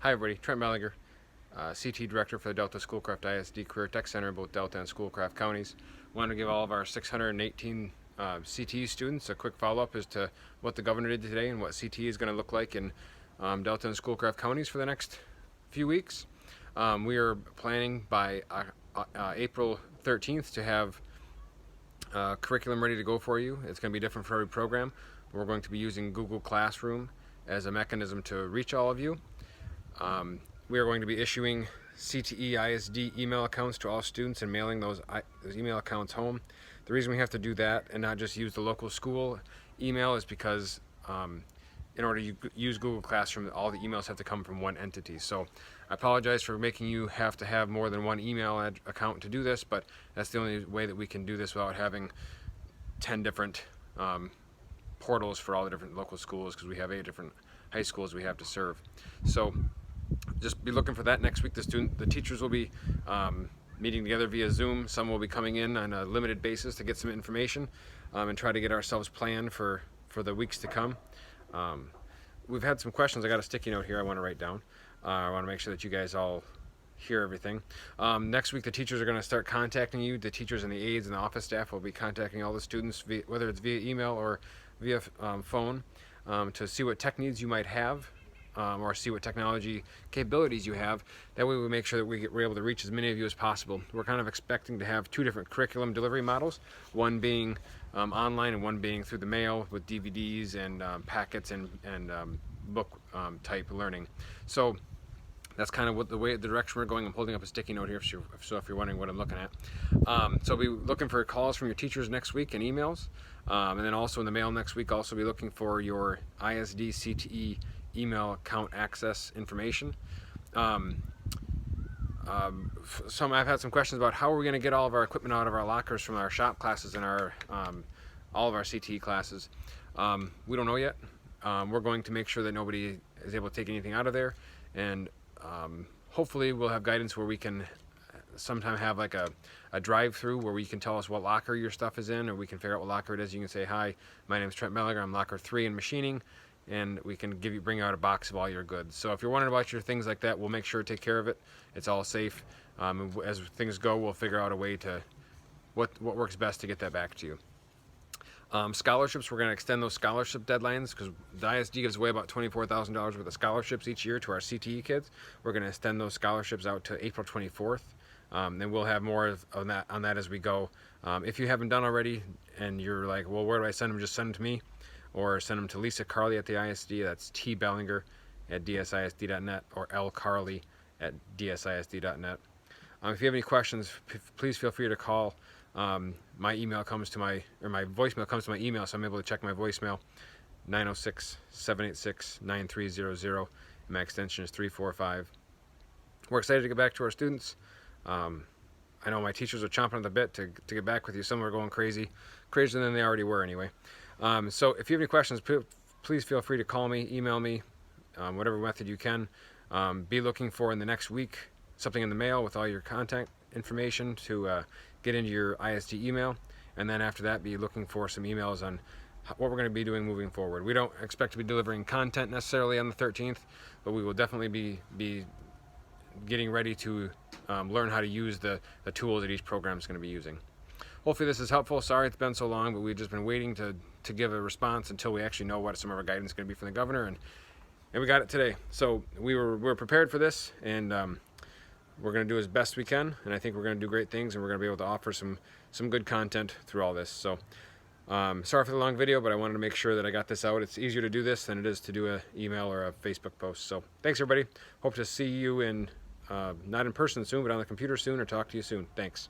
Hi everybody, Trent Mellinger, CTE Director for the Delta Schoolcraft ISD Career Tech Center in both Delta and Schoolcraft counties. Wanted to give all of our 618 CTE students a quick follow-up as to what the governor did today and what CTE is going to look like in Delta and Schoolcraft counties for the next few weeks. We are planning by April 13th to have curriculum ready to go for you. It's going to be different for every program. We're going to be using Google Classroom as a mechanism to reach all of you. We are going to be issuing CTE ISD email accounts to all students and mailing those email accounts home. The reason we have to do that and not just use the local school email is because in order to use Google Classroom, all the emails have to come from one entity. So I apologize for making you have to have more than one email account to do this, but that's the only way that we can do this without having 10 different portals for all the different local schools, because we have 8 different high schools we have to serve. So just be looking for that next week. The teachers will be meeting together via Zoom. Some will be coming in on a limited basis to get some information and try to get ourselves planned for the weeks to come. We've had some questions. I got a sticky note here I want to write down. I want to make sure that you guys all hear everything. Next week the teachers are going to start contacting you. The teachers and the aides and the office staff will be contacting all the students, whether it's via email or via phone, to see what tech needs you might have. Or see what technology capabilities you have. That way we make sure that we're able to reach as many of you as possible. We're kind of expecting to have 2 different curriculum delivery models, one being online and one being through the mail with DVDs and packets and book type learning. So that's kind of what the direction we're going. I'm holding up a sticky note here, so if you're wondering what I'm looking at. So I'll be looking for calls from your teachers next week and emails. And then also in the mail next week, also be looking for your ISD CTE email account access information. I've had some questions about how are we going to get all of our equipment out of our lockers from our shop classes and our all of our CTE classes. We don't know yet. We're going to make sure that nobody is able to take anything out of there, and hopefully we'll have guidance where we can sometime have like a drive-through where you can tell us what locker your stuff is in, or we can figure out what locker it is. You can say, hi, my name is Trent Mellinger, I'm locker 3 in machining, and we can bring out a box of all your goods. So if you're wondering about your things like that, we'll make sure to take care of it. It's all safe. As things go, we'll figure out a way to what works best to get that back to you. Scholarships, we're going to extend those scholarship deadlines because the ISD gives away about $24,000 worth of scholarships each year to our CTE kids. We're going to extend those scholarships out to April 24th. And we'll have more on that as we go. If you haven't done already and you're like, well, where do I send them? Just send them to me, or send them to Lisa Carley at the ISD. That's T Bellinger at DSISD.net or L Carley at DSISD.net. If you have any questions, please feel free to call. My email comes to my voicemail comes to my email, so I'm able to check my voicemail. 906-786-9300. My extension is 345. We're excited to get back to our students. I know my teachers are chomping at the bit to get back with you. Some are going crazier than they already were anyway. So if you have any questions, please feel free to call me, email me, whatever method you can. Be looking for in the next week something in the mail with all your contact information to get into your ISD email. And then after that, be looking for some emails on what we're going to be doing moving forward. We don't expect to be delivering content necessarily on the 13th, but we will definitely be getting ready to learn how to use the tools that each program is going to be using. Hopefully this is helpful. Sorry it's been so long, but we've just been waiting to give a response until we actually know what some of our guidance is going to be from the governor, and we got it today. So we're prepared for this, and we're going to do as best we can, and I think we're going to do great things, and we're going to be able to offer some good content through all this. So sorry for the long video, but I wanted to make sure that I got this out. It's easier to do this than it is to do an email or a Facebook post. So thanks everybody. Hope to see you in not in person soon, but on the computer soon, or talk to you soon. Thanks.